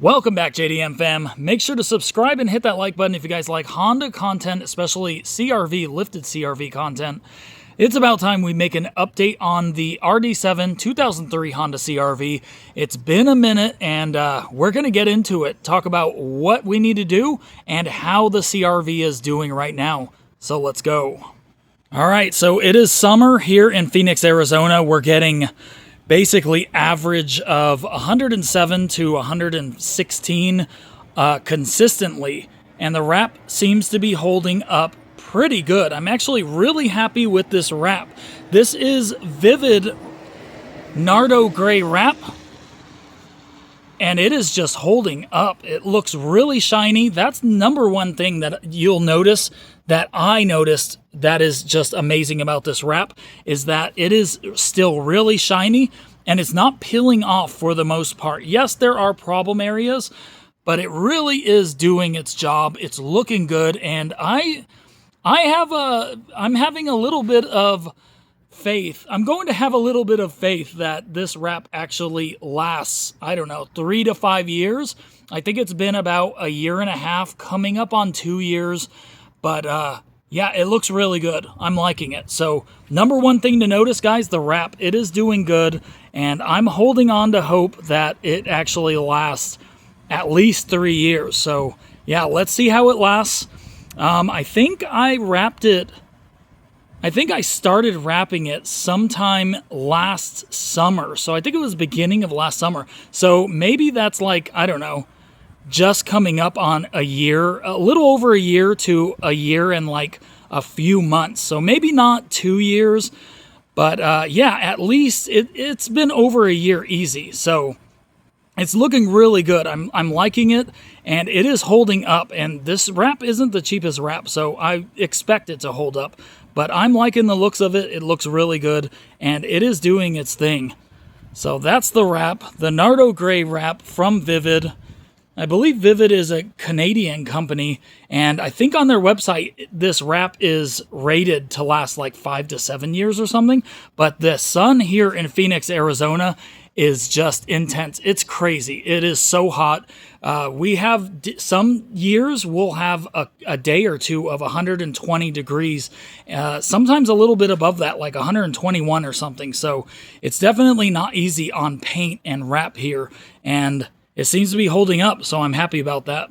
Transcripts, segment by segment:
Welcome back, JDM fam. Make sure to subscribe and hit that like button if you guys like Honda content, especially CRV, lifted CRV content. It's about time we make an update on the RD7 2003 Honda CRV. It's been a minute, and we're going to get into it, talk about what we need to do and how the CRV is doing right now. So let's go. All right, so it is summer here in Phoenix, Arizona. We're getting basically average of 107 to 116 consistently, and the wrap seems to be holding up pretty good. I'm actually really happy with this wrap. This is Vivid Nardo Gray wrap, and it is just holding up. It looks really shiny. That's number one thing that you'll notice, that I noticed, that is just amazing about this wrap, is that it is still really shiny and it's not peeling off for the most part. Yes, there are problem areas, but it really is doing its job. It's looking good, and I'm having a little bit of faith. I'm going to have a little bit of faith that this wrap actually lasts, I don't know, 3 to 5 years. I think it's been about a year and a half, coming up on 2 years. But yeah, it looks really good. I'm liking it. So number one thing to notice, guys, the wrap, it is doing good. And I'm holding on to hope that it actually lasts at least 3 years. So yeah, let's see how it lasts. I think I started wrapping it sometime last summer. So I think it was beginning of last summer. So maybe that's like, I don't know, just coming up on a year, a little over a year to a year and like a few months. So maybe not 2 years, but yeah, at least it's been over a year easy. So it's looking really good. I'm liking it, and it is holding up. And this wrap isn't the cheapest wrap, so I expect it to hold up. But I'm liking the looks of it. It looks really good, and it is doing its thing. So that's the wrap, the Nardo Gray wrap from Vivid. I believe Vivid is a Canadian company, and I think on their website, this wrap is rated to last like 5 to 7 years or something. But the sun here in Phoenix, Arizona is just intense. It's crazy. It is so hot. We have some years we'll have a day or two of 120 degrees, sometimes a little bit above that, like 121 or something. So it's definitely not easy on paint and wrap here, and it seems to be holding up, so I'm happy about that.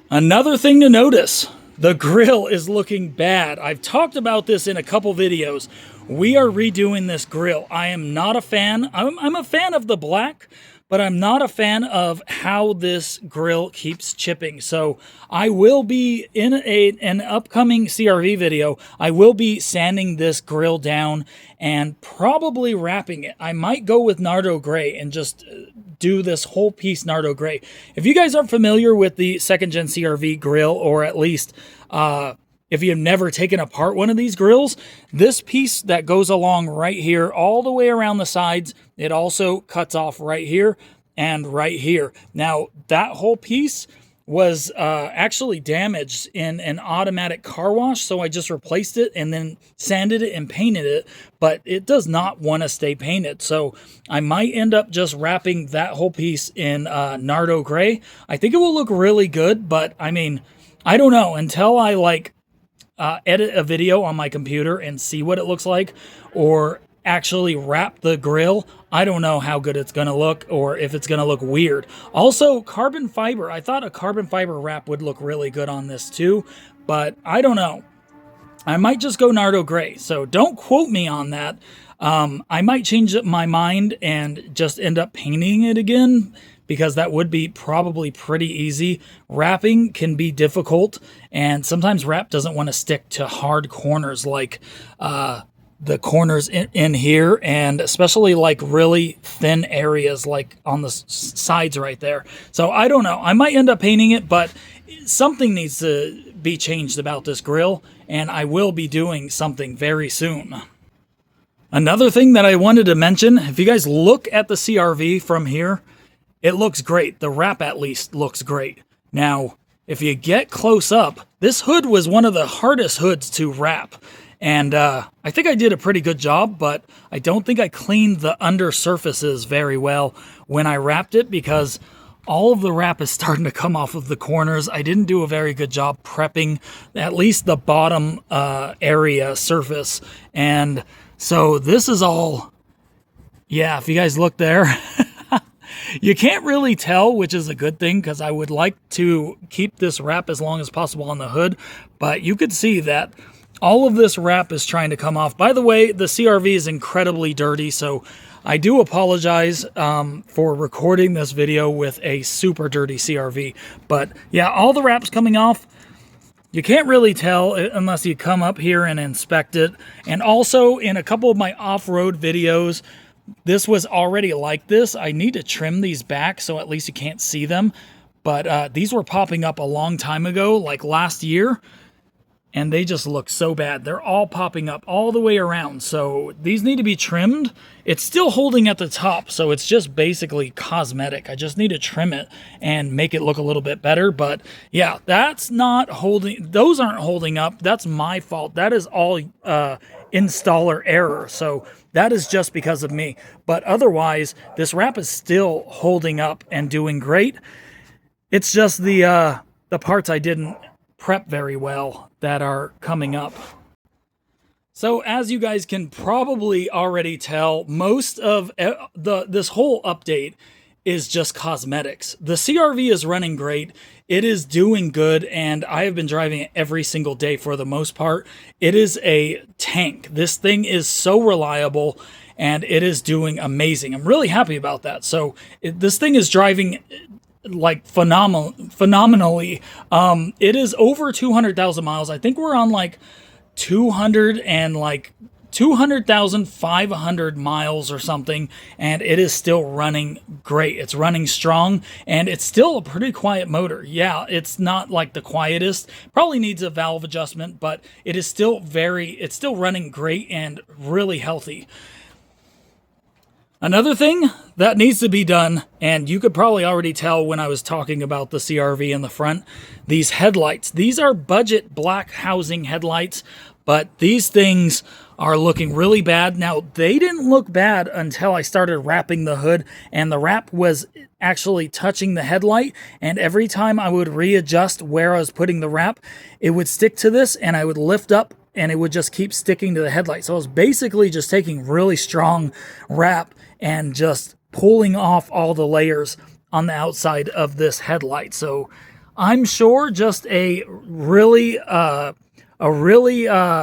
Another thing to notice, the grill is looking bad. I've talked about this in a couple videos. We are redoing this grill. I am not a fan. I'm a fan of the black, but I'm not a fan of how this grill keeps chipping. So I will be in an upcoming CRV video, I will be sanding this grill down and probably wrapping it. I might go with Nardo Gray and just do this whole piece Nardo Gray. If you guys aren't familiar with the 2nd Gen CRV grill, or at least if you've never taken apart one of these grills, this piece that goes along right here, all the way around the sides, it also cuts off right here and right here. Now, that whole piece was actually damaged in an automatic car wash, so I just replaced it and then sanded it and painted it, but it does not want to stay painted. So I might end up just wrapping that whole piece in Nardo Gray. I think it will look really good, but I mean, I don't know, until I like edit a video on my computer and see what it looks like, or actually wrap the grill, I don't know how good it's going to look, or if it's going to look weird. Also, carbon fiber. I thought a carbon fiber wrap would look really good on this too, but I don't know. I might just go Nardo Gray, so don't quote me on that. I might change my mind and just end up painting it again, because that would be probably pretty easy. Wrapping can be difficult, and sometimes wrap doesn't want to stick to hard corners like the corners in here, and especially like really thin areas like on the sides right there. So I don't know. I might end up painting it, but something needs to be changed about this grill, and I will be doing something very soon. Another thing that I wanted to mention, if you guys look at the CRV from here, it looks great. The wrap at least looks great. Now, if you get close up, this hood was one of the hardest hoods to wrap. And I think I did a pretty good job, but I don't think I cleaned the under surfaces very well when I wrapped it, because all of the wrap is starting to come off of the corners. I didn't do a very good job prepping at least the bottom area surface. And so this is all, yeah, if you guys look there, you can't really tell, which is a good thing because I would like to keep this wrap as long as possible on the hood. But you could see that all of this wrap is trying to come off. By the way, the CRV is incredibly dirty, so I do apologize for recording this video with a super dirty CRV. But yeah, all the wrap's coming off. You can't really tell unless you come up here and inspect it. And also in a couple of my off-road videos, this was already like this. I need to trim these back so at least you can't see them. But these were popping up a long time ago, like last year. And they just look so bad. They're all popping up all the way around. So these need to be trimmed. It's still holding at the top, so it's just basically cosmetic. I just need to trim it and make it look a little bit better. But yeah, that's not holding. Those aren't holding up. That's my fault. That is all installer error. So that is just because of me. But otherwise, this wrap is still holding up and doing great. It's just the parts I didn't prep very well that are coming up. So as you guys can probably already tell, most of this whole update is just cosmetics. The CRV is running great. It is doing good, and I have been driving it every single day for the most part. It is a tank. This thing is so reliable, and it is doing amazing. I'm really happy about that. So this thing is driving like phenomenally. It is over 200,000 miles. I think we're on like 200,500 miles or something, and it is still running great. It's running strong, and it's still a pretty quiet motor. Yeah, it's not like the quietest. Probably needs a valve adjustment, but it is still it's still running great and really healthy. Another thing that needs to be done, and you could probably already tell when I was talking about the CRV in the front, these headlights. These are budget black housing headlights, but these things are looking really bad. Now, they didn't look bad until I started wrapping the hood, and the wrap was actually touching the headlight, and every time I would readjust where I was putting the wrap, it would stick to this, and I would lift up, and it would just keep sticking to the headlight. So I was basically just taking really strong wrap and just pulling off all the layers on the outside of this headlight. So I'm sure just a really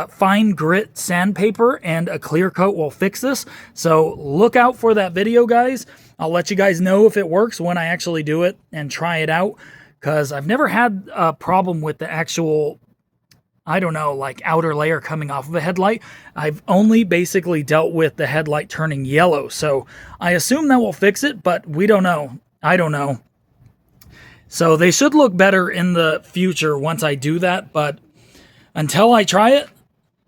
fine grit sandpaper and a clear coat will fix this. So look out for that video, guys. I'll let you guys know if it works when I actually do it and try it out, because I've never had a problem with the actual, I don't know, like outer layer coming off of a headlight. I've only basically dealt with the headlight turning yellow. So I assume that will fix it, but we don't know. I don't know. So they should look better in the future once I do that. But until I try it,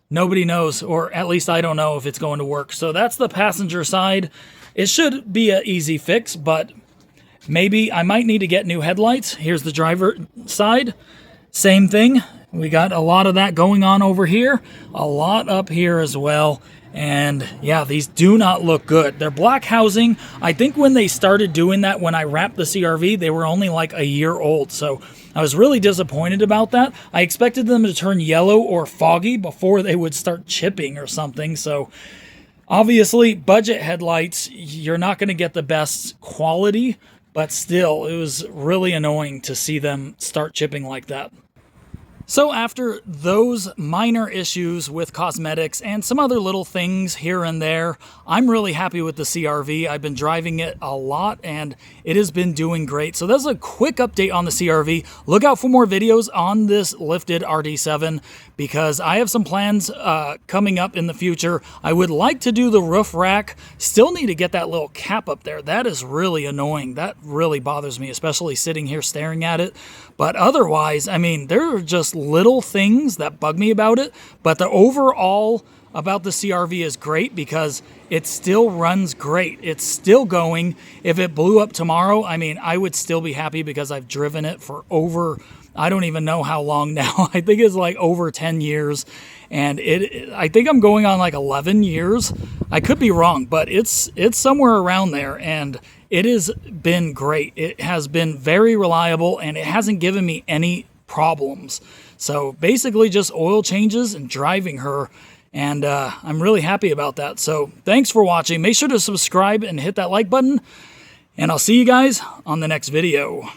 nobody knows, or at least I don't know if it's going to work. So that's the passenger side. It should be an easy fix, but maybe I might need to get new headlights. Here's the driver side. Same thing. We got a lot of that going on over here, a lot up here as well. And yeah, these do not look good. They're black housing. I think when they started doing that, when I wrapped the CRV, they were only like a year old. So I was really disappointed about that. I expected them to turn yellow or foggy before they would start chipping or something. So obviously, budget headlights, you're not going to get the best quality, but still, it was really annoying to see them start chipping like that. So after those minor issues with cosmetics and some other little things here and there, I'm really happy with the CRV. I've been driving it a lot and it has been doing great. So that's a quick update on the CRV. Look out for more videos on this lifted RD7 because I have some plans coming up in the future. I would like to do the roof rack. Still need to get that little cap up there. That is really annoying. That really bothers me, especially sitting here staring at it. But otherwise, I mean, there are just little things that bug me about it. But the overall about the CRV is great because it still runs great. It's still going. If it blew up tomorrow, I mean, I would still be happy because I've driven it for over, I don't even know how long now. I think it's like over 10 years. And I think I'm going on like 11 years. I could be wrong, but it's somewhere around there. And it has been great. It has been very reliable, and it hasn't given me any problems. So basically just oil changes and driving her, and I'm really happy about that. So thanks for watching. Make sure to subscribe and hit that like button, and I'll see you guys on the next video.